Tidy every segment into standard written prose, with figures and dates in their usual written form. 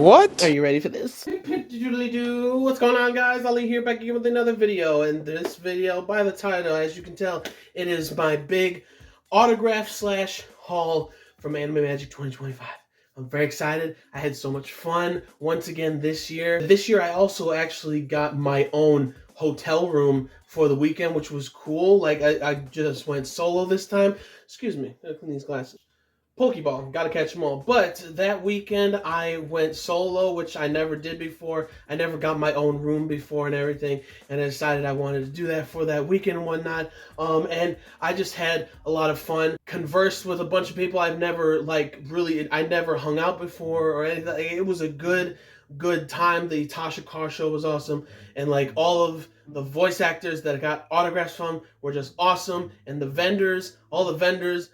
What? Are you ready for this? Doodly-doo. What's going on, guys? Ali here, back again with another video. And this video, by the title, as you can tell, it is my big autograph slash haul from Anime Magic 2025. I'm very excited. I had so much fun once again this year. This year, I also actually got my own hotel room for the weekend, which was cool. Like, I just went solo this time. Excuse me, I gotta clean these glasses. Pokeball, gotta catch them all. But that weekend I went solo, which I never did before. I never got my own room before and everything, and I decided I wanted to do that for that weekend and whatnot. And I just had a lot of fun. Conversed with a bunch of people I've never I never hung out before or anything. It was a good time. The Tasha Carr show was awesome, and like all of the voice actors that I got autographs from were just awesome, and the vendors, all the vendors,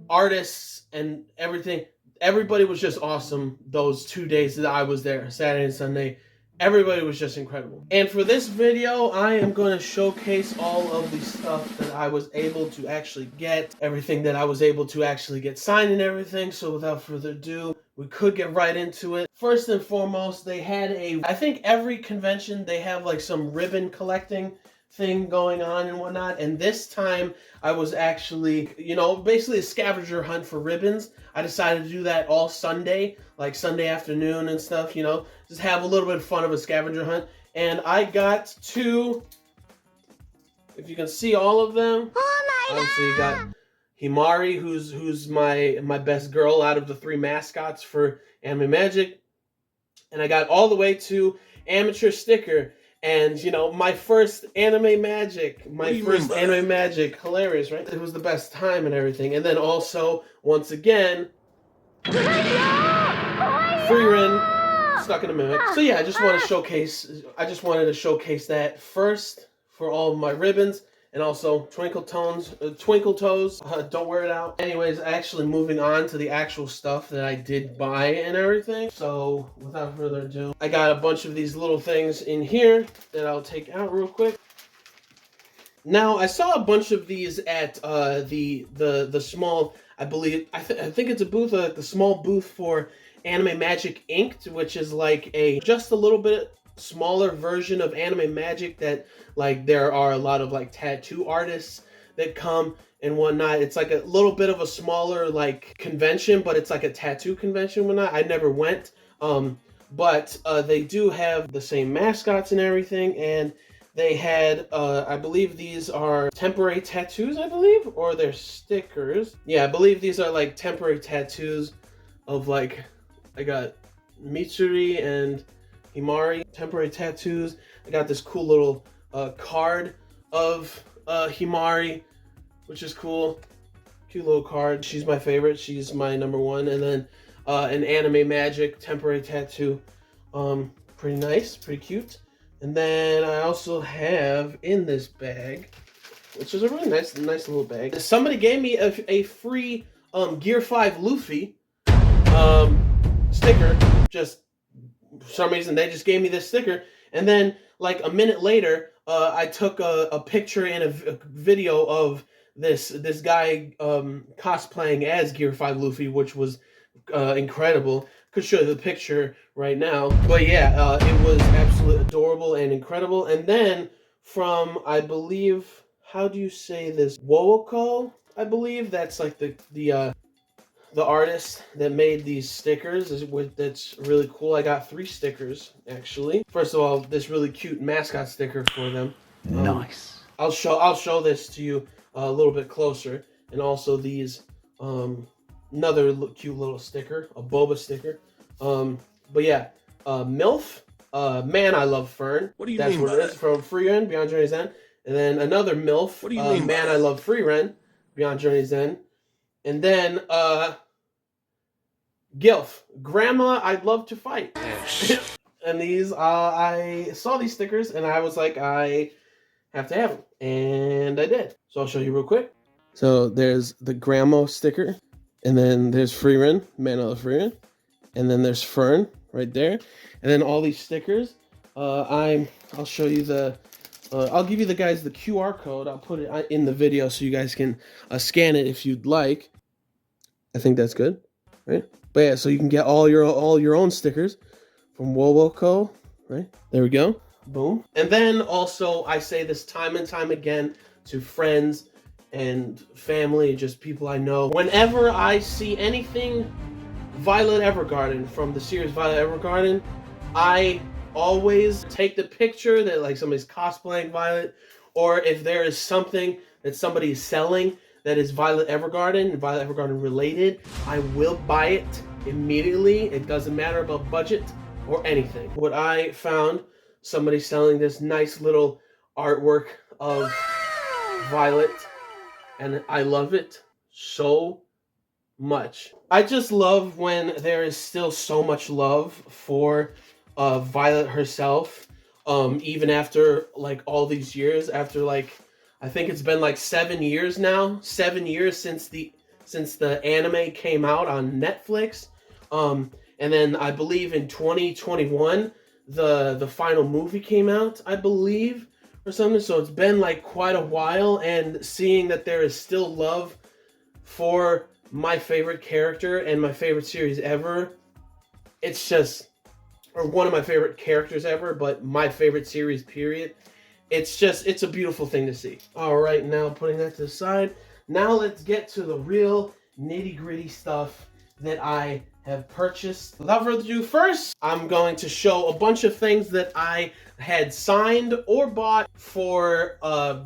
artists and everything, everybody was just awesome those 2 days that I was there, Saturday and Sunday. Everybody was just incredible. And for this video, I am going to showcase all of the stuff that I was able to actually get, everything that I was able to actually get signed and everything. So without further ado, we could get right into it. First and foremost, they had I think every convention, they have like some ribbon collecting thing going on and whatnot, and this time I was actually, basically a scavenger hunt for ribbons. I decided to do that all Sunday, like Sunday afternoon and stuff, just have a little bit of fun of a scavenger hunt. And I got two, if you can see all of them. Oh my God! Obviously you got Himari, who's my best girl out of the three mascots for Anime Magic, and I got all the way to Amateur Sticker. And, my first Anime Magic, hilarious, right? It was the best time and everything. And then also, once again, Freerin, stuck in a mimic. So yeah, I just wanted to showcase that first for all of my ribbons. And also Twinkle Toes, don't wear it out. Anyways, actually moving on to the actual stuff that I did buy and everything. So without further ado, I got a bunch of these little things in here that I'll take out real quick. Now, I saw a bunch of these at the small, I think it's a booth, the small booth for Anime Magic Inked, which is like just a little bit smaller version of Anime Magic that, like, there are a lot of like tattoo artists that come and whatnot. It's like a little bit of a smaller like convention, but it's like a tattoo convention and whatnot. I never went, but they do have the same mascots and everything, and they had, I believe these are temporary tattoos, or they're stickers. Yeah, I believe these are like temporary tattoos of, like, I got Mitsuri and Himari, temporary tattoos. I got this cool little card of Himari, which is cool. Cute little card. She's my favorite. She's my number one. And then an Anime Magic temporary tattoo. Pretty nice, pretty cute. And then I also have in this bag, which is a really nice little bag. Somebody gave me a free Gear 5 Luffy sticker. Just for some reason, they just gave me this sticker, and then like a minute later, I took a picture and a video of this guy cosplaying as Gear 5 Luffy, which was incredible. Could show you the picture right now, but yeah, it was absolutely adorable and incredible. And then from, I believe, how do you say this, Wooko, I believe that's like the artist that made these stickers. That's really cool. I got 3 stickers, actually. First of all, this really cute mascot sticker for them. Nice. I'll show this to you a little bit closer. And also these, another cute little sticker, a boba sticker. But yeah, MILF, Man I Love Fern. What do you That's mean what by it is, that? from Freerin, Beyond Journey's End. And then another MILF, What do you mean by Man that? I Love Freerin, Beyond Journey's End. And then, Gilf, Grandma I'd Love to Fight. And these, I saw these stickers and I was like, I have to have them. And I did. So I'll show you real quick. So there's the Grandma sticker. And then there's Freerin, Man I Love Freerin. And then there's Fern right there. And then all these stickers. I'll show you I'll give you the QR code. I'll put it in the video so you guys can scan it if you'd like. I think that's good, right? But yeah, so you can get all your own stickers from Wowoco, right? There we go. Boom. And then also, I say this time and time again to friends and family, just people I know. Whenever I see anything Violet Evergarden from the series Violet Evergarden, I always take the picture that like somebody's cosplaying Violet, or if there is something that somebody is selling that is Violet Evergarden related, I will buy it immediately. It doesn't matter about budget or anything. What I found, somebody selling this nice little artwork of Violet, and I love it so much. I just love when there is still so much love for Violet herself, even after like all these years, after like I think it's been like 7 years now, 7 years since the anime came out on Netflix, and then I believe in 2021 the final movie came out, I believe, or something. So it's been like quite a while, and seeing that there is still love for my favorite character and my favorite series ever, it's just, or one of my favorite characters ever, but my favorite series, period. It's a beautiful thing to see. All right, now putting that to the side, now let's get to the real nitty-gritty stuff that I have purchased. Without further ado, first, I'm going to show a bunch of things that I had signed or bought for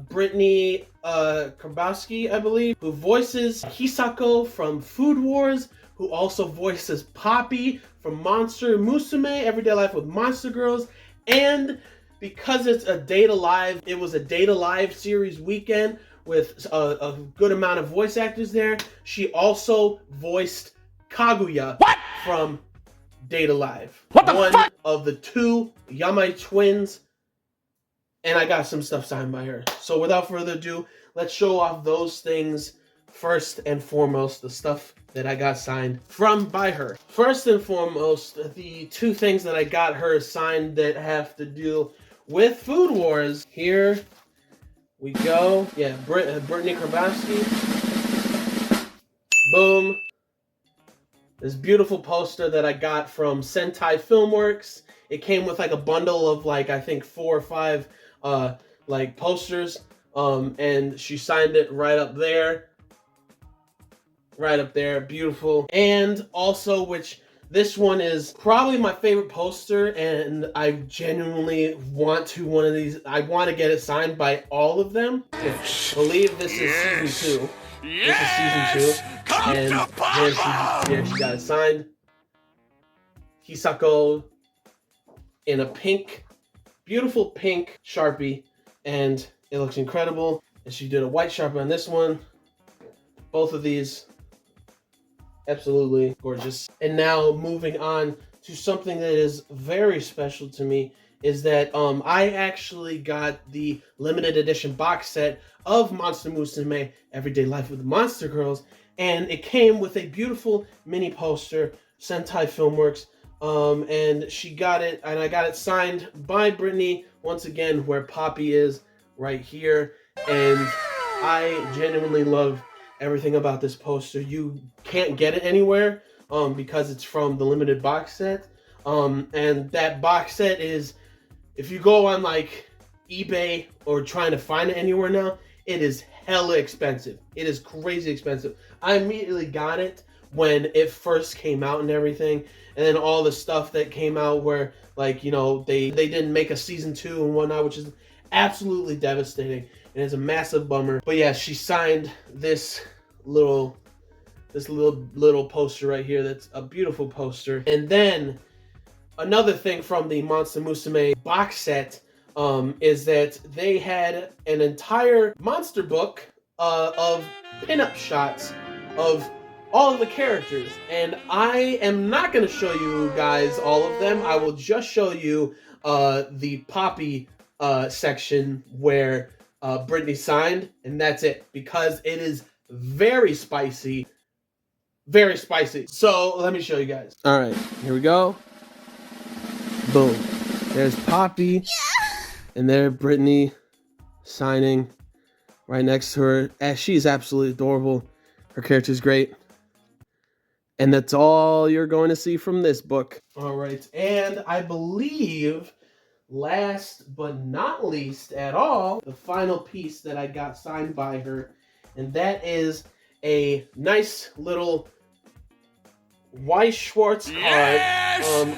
Brittany Karbowski, I believe, who voices Hisako from Food Wars, who also voices Poppy from Monster Musume, Everyday Life with Monster Girls, and because it's a Date Alive, it was a Date Alive series weekend with a good amount of voice actors there. She also voiced Kaguya from Date Alive. One of the two Yamai twins, and I got some stuff signed by her. So without further ado, let's show off those things first and foremost, the stuff that I got signed by her. First and foremost, the two things that I got her signed that have to do with Food Wars. Here we go. Yeah, Brittany Karbowski. Boom. This beautiful poster that I got from Sentai Filmworks. It came with like a bundle of like, I think 4 or 5 like posters. And she signed it right up there. Right up there, beautiful. And also, which this one is probably my favorite poster, and I genuinely want to one of these. I want to get it signed by all of them. I believe this is season 2. This is season 2, and there she got it signed. Hisako in a pink, beautiful pink Sharpie, and it looks incredible. And she did a white Sharpie on this one. Both of these, absolutely gorgeous. And now moving on to something that is very special to me is that I actually got the limited edition box set of Monster Musume Everyday Life with the Monster Girls, and it came with a beautiful mini poster, Sentai Filmworks, and she got it, and I got it signed by Brittany, once again, where Poppy is right here, and I genuinely love everything about this poster. You can't get it anywhere because it's from the limited box set, and that box set is, if you go on like eBay or trying to find it anywhere now, it is hella expensive. It is crazy expensive. I immediately got it when it first came out and everything, and then all the stuff that came out where, like, you know, they didn't make a season 2 and whatnot, which is absolutely devastating, and it's a massive bummer. But yeah, she signed this little poster right here. That's a beautiful poster. And then another thing from the Monster Musume box set is that they had an entire monster book of pinup shots of all of the characters, and I am not going to show you guys all of them. I will just show you the Poppy section where Brittany signed, and that's it, because it is very spicy. Very spicy. So let me show you guys. All right, here we go. Boom. There's Poppy, and there Brittany signing right next to her. She's absolutely adorable. Her character's great. And that's all you're going to see from this book. All right, and I believe, last but not least at all, the final piece that I got signed by her, and that is a nice little Weiss Schwartz card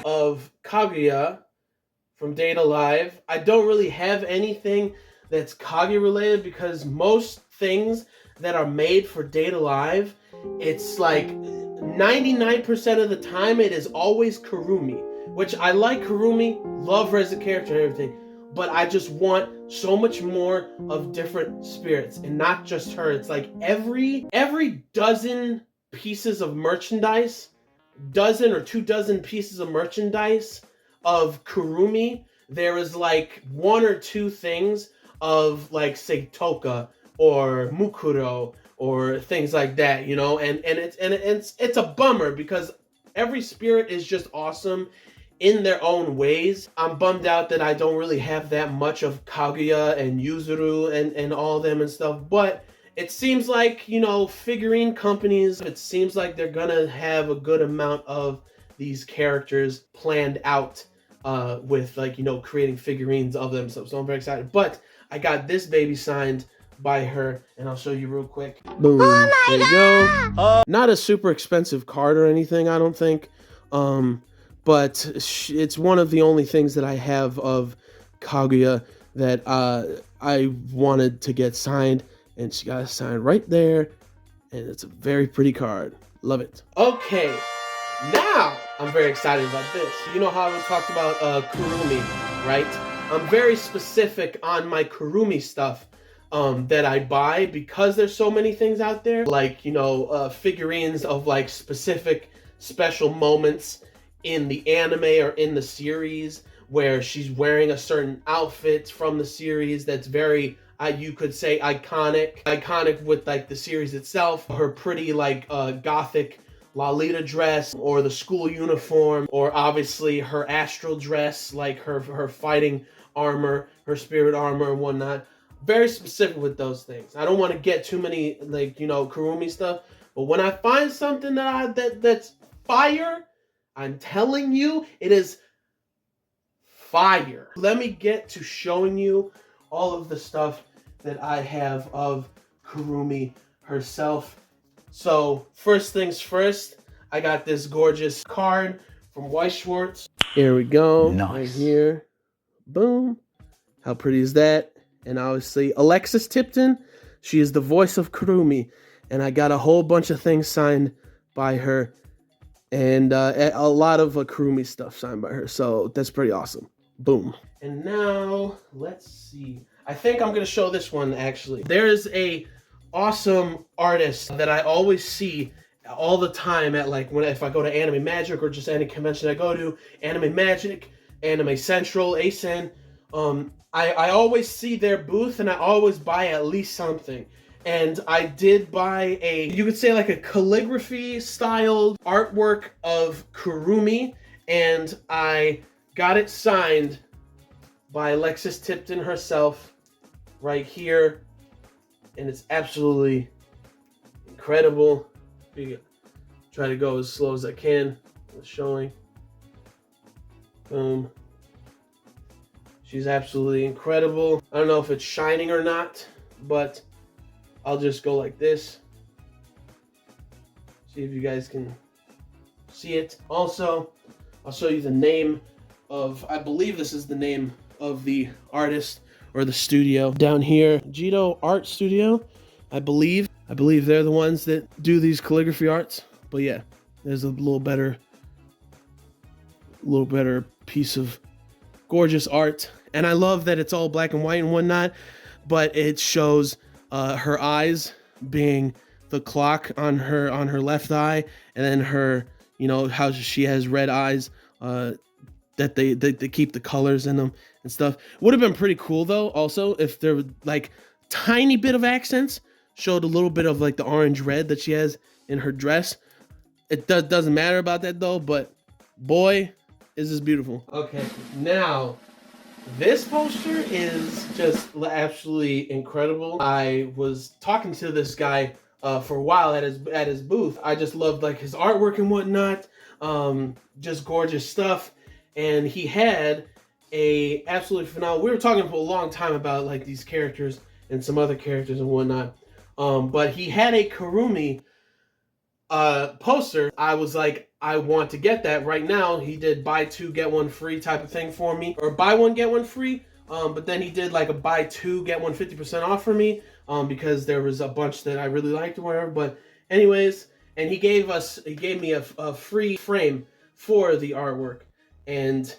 of Kaguya from Date Alive. I don't really have anything that's Kaguya related because most things that are made for Date Alive, it's like 99% of the time it is always Kurumi, which I like Kurumi, love her as a character and everything, but I just want so much more of different spirits and not just her. It's like every dozen pieces of merchandise, dozen or 2 dozen pieces of merchandise of Kurumi, there is like 1 or 2 things of like say Toka or Mukuro or things like that, you know, and it's a bummer because every spirit is just awesome in their own ways. I'm bummed out that I don't really have that much of Kaguya and Yuzuru and all them and stuff, but it seems like, you know, figurine companies, it seems like they're gonna have a good amount of these characters planned out with, like, you know, creating figurines of them. So I'm very excited. But I got this baby signed by her, and I'll show you real quick. Boom. Oh my there you go. Not a super expensive card or anything, I don't think. But it's one of the only things that I have of Kaguya that I wanted to get signed. And she got a sign right there, and it's a very pretty card. Love it. Okay, now I'm very excited about this. You know how we talked about Kurumi, right? I'm very specific on my Kurumi stuff that I buy because there's so many things out there. Like, you know, figurines of like specific special moments in the anime or in the series where she's wearing a certain outfit from the series that's very you could say iconic with like the series itself, her pretty like gothic Lolita dress, or the school uniform, or obviously her astral dress, like her fighting armor, her spirit armor and whatnot. Very specific with those things. I don't want to get too many, like, you know, Kurumi stuff, but when I find something that's fire, I'm telling you, it is fire. Let me get to showing you all of the stuff that I have of Kurumi herself. So first things first, I got this gorgeous card from Weiss Schwartz. Here we go. Nice. Right here. Boom. How pretty is that? And obviously Alexis Tipton, she is the voice of Kurumi. And I got a whole bunch of things signed by her. And a lot of Kurumi stuff signed by her. So that's pretty awesome. Boom. And now, let's see. I think I'm going to show this one, actually. There's a awesome artist that I always see all the time at, like, if I go to Anime Magic or just any convention I go to, Anime Magic, Anime Central, ASEN, I always see their booth and I always buy at least something. And I did buy you could say like a calligraphy styled artwork of Kurumi, and I got it signed by Alexis Tipton herself right here, and it's absolutely incredible. Try to go as slow as I can with showing. Boom. She's absolutely incredible. I don't know if it's shining or not, but I'll just go like this. See if you guys can see it. Also, I'll show you the name of, I believe this is the name of the artist or the studio down here. Jito Art Studio, I believe. I believe they're the ones that do these calligraphy arts. But yeah, there's a little better piece of gorgeous art. And I love that it's all black and white and whatnot, but it shows her eyes being the clock on her left eye, and then her, you know, how she has red eyes, that they keep the colors in them and stuff. Would have been pretty cool though, also, if there were like tiny bit of accents, showed a little bit of like the orange red that she has in her dress. It doesn't matter about that though, but boy, is this beautiful. Okay, now this poster is just absolutely incredible. I was talking to this guy for a while at his booth. I just loved like his artwork and whatnot. Just gorgeous stuff. And he had a absolutely phenomenal. We were talking for a long time about like these characters and some other characters and whatnot. But he had a Kurumi poster. I was like, I want to get that right now. He did buy two get one free type of thing for me, or buy one get one free. But then he did like a buy two get one 50% off for me, because there was a bunch that I really liked or whatever. But anyways, and he gave me a free frame for the artwork, and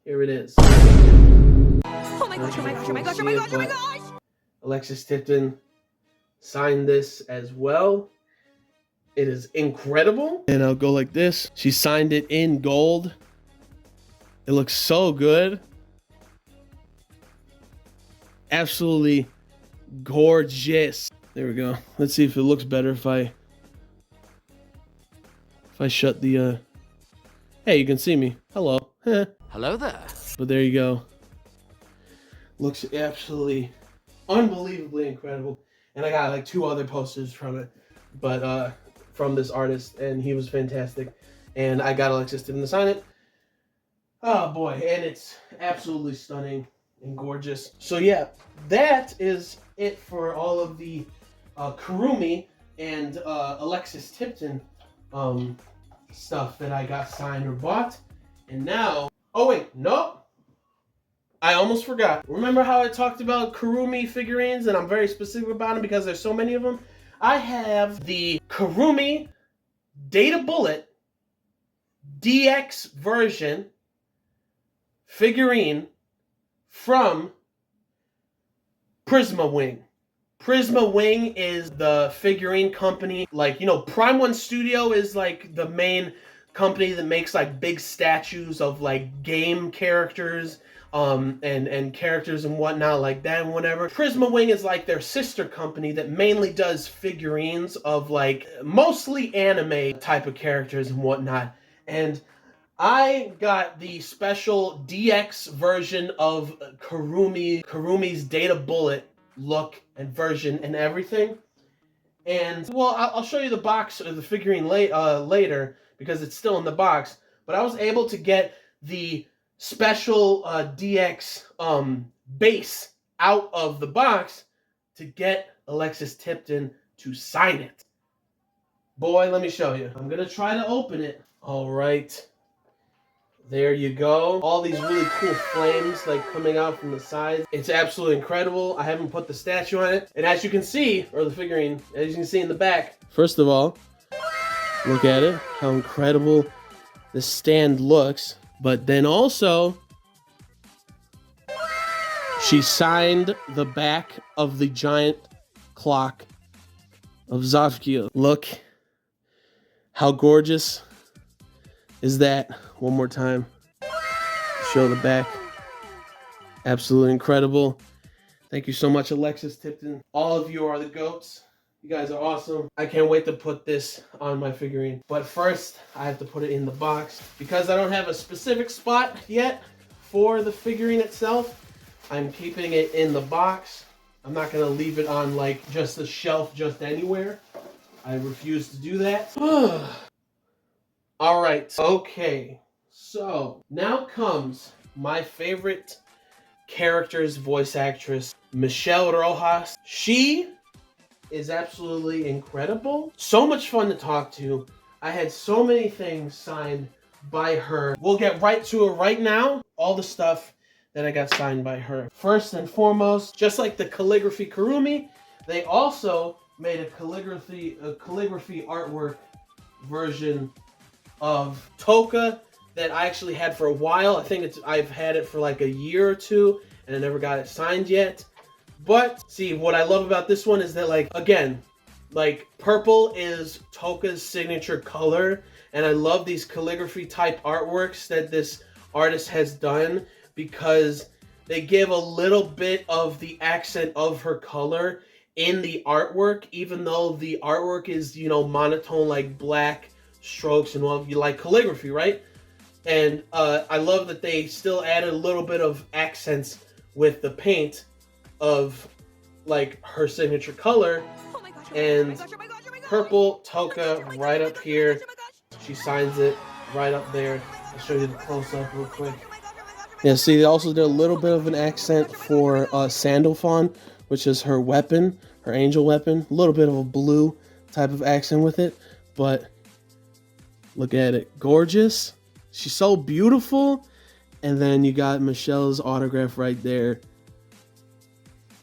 here it is. Oh my gosh, oh my gosh, oh my gosh, oh my gosh, oh my gosh! Alexis Tipton signed this as well. It is incredible. And I'll go like this. She signed it in gold. It looks so good. Absolutely gorgeous. There we go. Let's see if it looks better if I shut the hey, you can see me. Hello. Hello there. But there you go. Looks absolutely unbelievably incredible. And I got like two other posters from it, but from this artist, and he was fantastic. And I got Alexis Tipton to sign it. Oh boy, and it's absolutely stunning and gorgeous. So yeah, that is it for all of the Kurumi and Alexis Tipton stuff that I got signed or bought. And now, oh wait, no, I almost forgot. Remember how I talked about Kurumi figurines, and I'm very specific about them because there's so many of them? I have the Kurumi Data Bullet DX version figurine from Prisma Wing. Prisma Wing is the figurine company. Like, you know, Prime One Studio is like the main company that makes like big statues of like game characters and characters and whatnot like that and whatever. Prisma Wing is like their sister company that mainly does figurines of like mostly anime type of characters and whatnot. And I got the special DX version of Kurumi's Data Bullet look and version and everything. And well, I'll show you the box of the figurine later because it's still in the box. But I was able to get the special DX base out of the box to get Alexis Tipton to sign it. Boy, let me show you. I'm gonna try to open it. All right. There you go. All these really cool flames like coming out from the sides. It's absolutely incredible. I haven't put the statue on it. And as you can see, or the figurine, as you can see in the back. First of all, look at it. How incredible the stand looks. But then also, she signed the back of the giant clock of Zofkia. Look how gorgeous is that? One more time. Show the back. Absolutely incredible. Thank you so much, Alexis Tipton. All of you are the GOATs. You guys are awesome. I can't wait to put this on my figurine. But first, I have to put it in the box. Because I don't have a specific spot yet for the figurine itself, I'm keeping it in the box. I'm not going to leave it on like just a shelf just anywhere. I refuse to do that. All right, okay. So now comes my favorite character's voice actress, Michelle Rojas. She is absolutely incredible. So much fun to talk to. I had so many things signed by her. We'll get right to it right now. All the stuff that I got signed by her. First and foremost, just like the calligraphy Kurumi, they also made a calligraphy artwork version of Toka that I actually had for a while. I think I've had it for like a year or two and I never got it signed yet. But see, what I love about this one is that, like, again, like purple is Toka's signature color, and I love these calligraphy type artworks that this artist has done because they give a little bit of the accent of her color in the artwork, even though the artwork is, you know, monotone, like black strokes and all. You like calligraphy, right? And I love that they still added a little bit of accents with the paint of like her signature color. Oh my gosh, and purple Toka right up here. She signs it right up there. I'll show you the close-up real quick. Yeah, see, they also did a little bit of an accent for Sandalphon, which is her weapon, her angel weapon. A little bit of a blue type of accent with it, but look at it. Gorgeous. She's so beautiful. And then you got Michelle's autograph right there.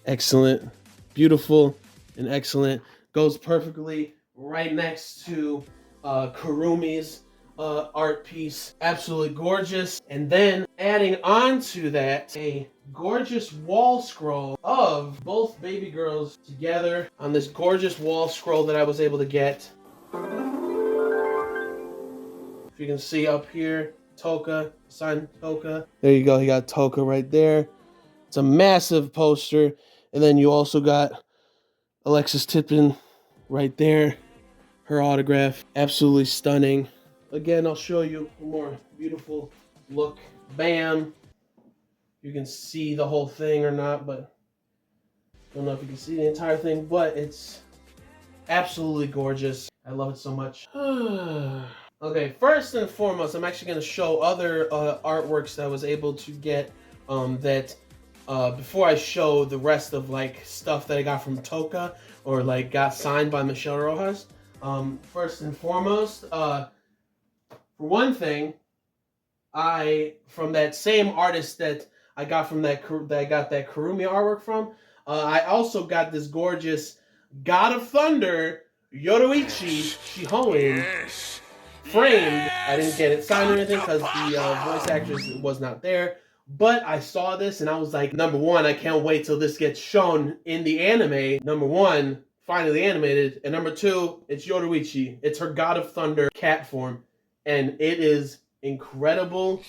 Excellent. Beautiful and excellent. Goes perfectly right next to Kurumi's art piece. Absolutely gorgeous. And then adding on to that, a gorgeous wall scroll of both baby girls together on this gorgeous wall scroll that I was able to get. If you can see up here, Toka, signed Toka. There you go, you got Toka right there. It's a massive poster. And then you also got Alexis Tippin right there. Her autograph, absolutely stunning. Again, I'll show you a more beautiful look. Bam. You can see the whole thing or not, but I don't know if you can see the entire thing, but it's absolutely gorgeous. I love it so much. Okay, first and foremost, I'm actually going to show other artworks that I was able to get before I show the rest of like stuff that I got from Toka or like got signed by Michelle Rojas. First and foremost, for one thing, from that same artist that I got from that I got that Kurumi artwork from, I also got this gorgeous God of Thunder Yoruichi Shihoin framed. I didn't get it signed or anything because the voice actress was not there. But I saw this and I was like, number one, I can't wait till this gets shown in the anime. Number one, finally animated. And number two, it's Yoruichi. It's her God of Thunder cat form. And it is incredible.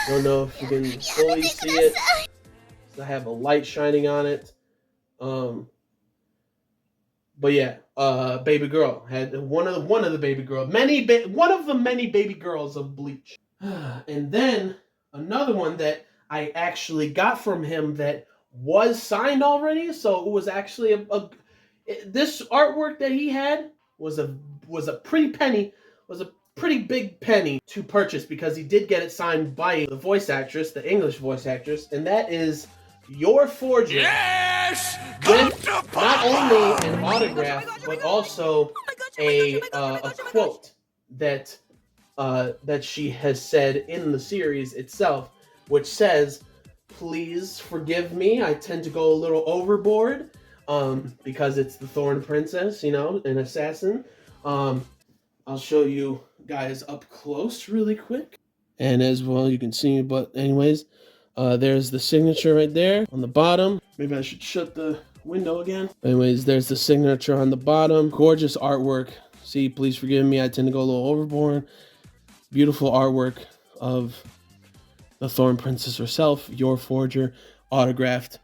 I don't know if you can fully see it. I have a light shining on it. But yeah, baby girl had one of the baby girls, one of the many baby girls of Bleach. And then another one that I actually got from him that was signed already, so it was actually this artwork that he had was a pretty big penny to purchase because he did get it signed by the voice actress, the English voice actress, and that is Your Forger. Yes! With not only an autograph, but also a quote that she has said in the series itself, which says, "Please forgive me, I tend to go a little overboard, because it's the Thorn Princess, you know, an assassin." I'll show you guys up close really quick. And as well, you can see, but anyways, there's the signature right there on the bottom. Maybe I should shut the window again. Anyways, there's the signature on the bottom. Gorgeous artwork. See, please forgive me, I tend to go a little overboard. Beautiful artwork of the Thorn Princess herself, Your Forger, autographed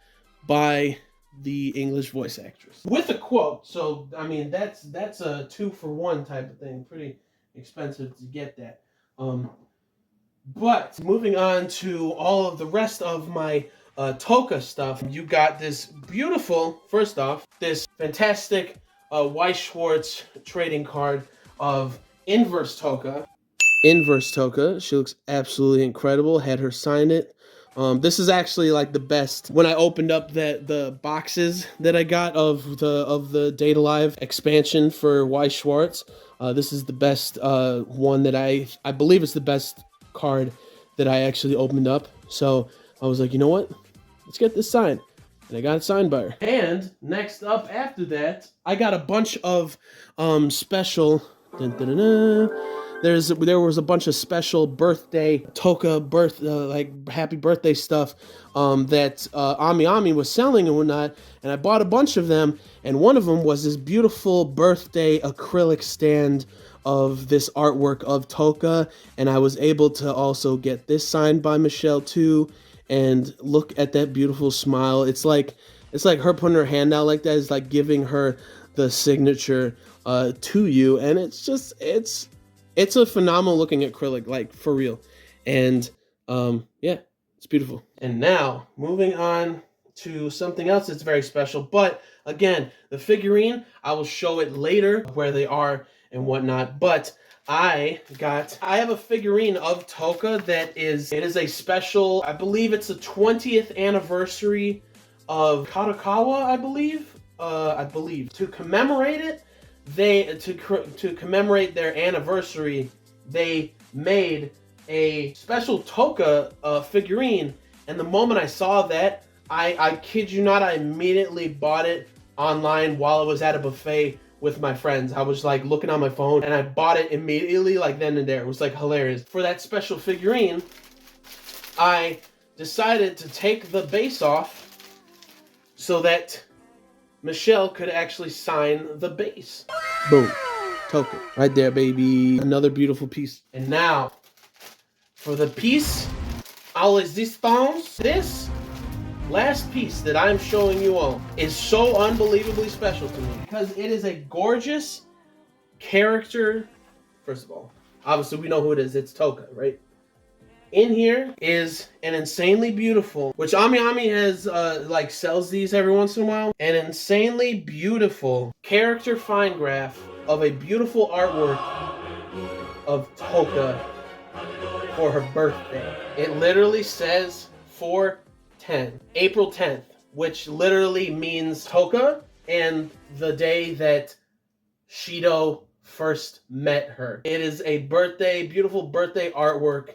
by the English voice actress. With a quote, so, I mean, that's a 2-for-1 type of thing. Pretty expensive to get that. But moving on to all of the rest of my Toka stuff, you got this beautiful, first off, this fantastic Weiss Schwarz trading card of Inverse Toka. Inverse Toka, she looks absolutely incredible. Had her sign it. This is actually like the best. When I opened up the boxes that I got of the Data Live expansion for Weiss Schwarz, this is the best one that I believe it's the best card that I actually opened up. So I was like, you know what? Let's get this signed. And I got it signed by her. And next up after that, I got a bunch of special there was a bunch of special birthday Toka like happy birthday stuff that Ami Ami was selling and whatnot, and I bought a bunch of them, and one of them was this beautiful birthday acrylic stand of this artwork of Toka, and I was able to also get this signed by Michelle too. And look at that beautiful smile. It's like her putting her hand out like that is like giving her the signature to you, and it's a phenomenal looking acrylic, like for real. And yeah, it's beautiful. And now moving on to something else that's very special. But again, the figurine, I will show it later where they are and whatnot. But I have a figurine of Toka that is a special, I believe it's the 20th anniversary of Kadokawa, I believe. To commemorate it, to commemorate their anniversary, they made a special Toka figurine. And the moment I saw that, I kid you not, I immediately bought it online while I was at a buffet with my friends. I was like looking on my phone and I bought it immediately, like then and there. It was like hilarious. For that special figurine, I decided to take the base off so that Michelle could actually sign the base. Boom. Token. Right there, baby. Another beautiful piece. And now, for the piece à la resistance, this last piece that I'm showing you all is so unbelievably special to me because it is a gorgeous character. First of all, obviously we know who it is. It's Toka, right? In here is an insanely beautiful, which Ami has like sells these every once in a while, an insanely beautiful character fine graph of a beautiful artwork of Toka for her birthday. It literally says 4/10, April 10th, which literally means Toka and the day that Shido first met her. It is a beautiful birthday artwork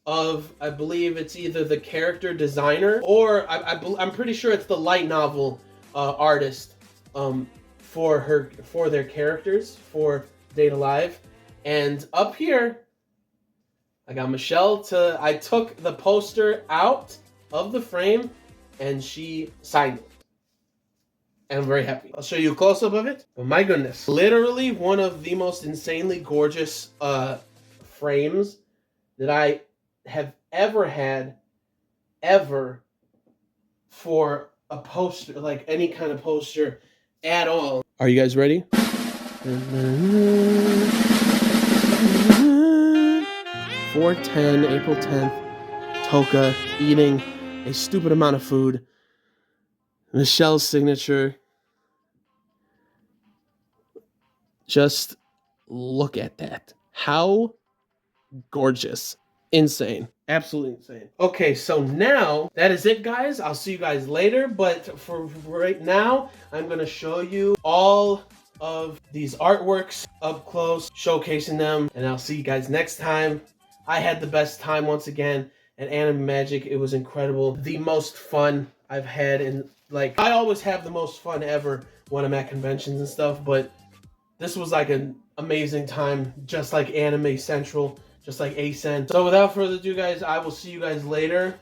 of, I believe it's either the character designer or I'm pretty sure it's the light novel artist for their characters for Date Alive. And up here, I got Michelle I took the poster out of the frame and she signed it. And I'm very happy. I'll show you a close-up of it. Oh my goodness. Literally one of the most insanely gorgeous frames that I have ever had for a poster, like any kind of poster at all. Are you guys ready? 4/10, April 10th, Toka eating a stupid amount of food. Michelle's signature. Just look at that. How gorgeous. Insane. Absolutely insane. Okay, so now that is it, guys. I'll see you guys later. But for right now, I'm going to show you all of these artworks up close, showcasing them. And I'll see you guys next time. I had the best time once again at Anime Magic. It was incredible. The most fun I've had. And like, I always have the most fun ever when I'm at conventions and stuff. But this was like an amazing time, just like Anime Central. Just like ASEN. So without further ado, guys, I will see you guys later.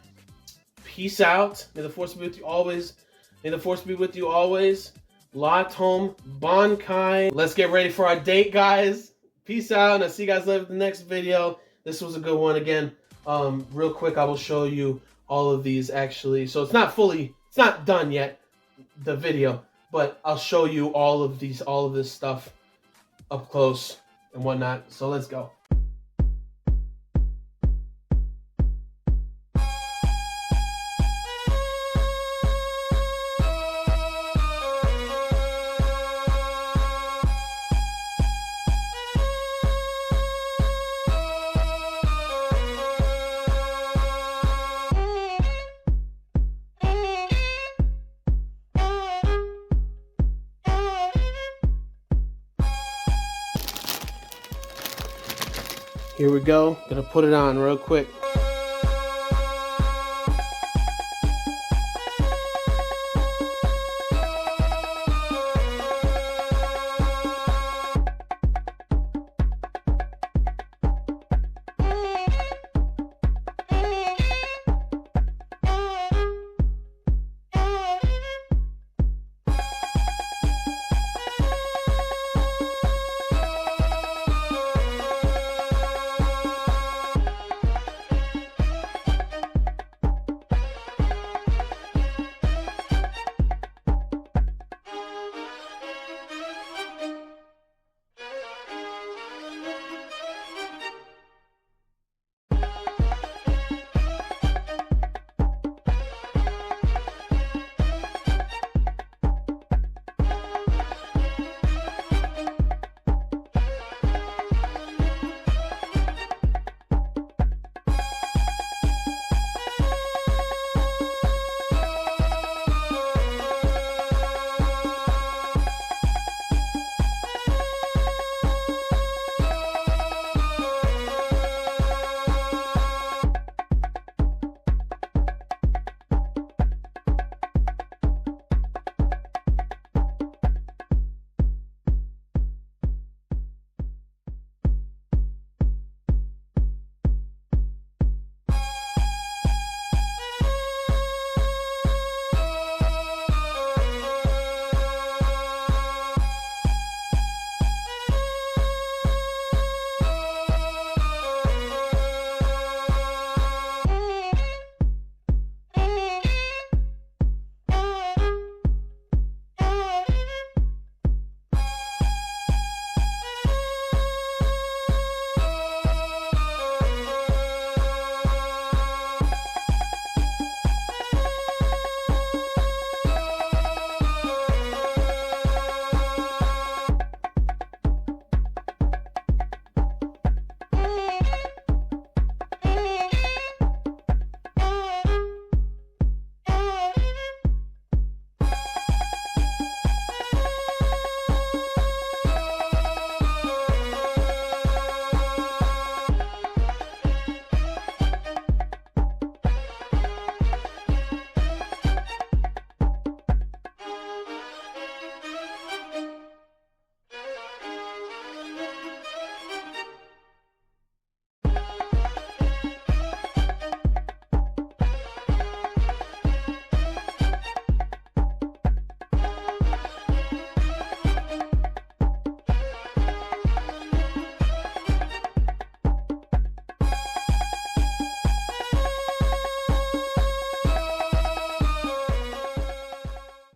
Peace out. May the force be with you always. May the force be with you always. Latom Bankai. Let's get ready for our date, guys. Peace out, and I'll see you guys later in the next video. This was a good one again. Real quick, I will show you all of these actually. So it's not done yet, the video, but I'll show you all of this stuff up close and whatnot. So let's go. Here we go. Gonna put it on real quick.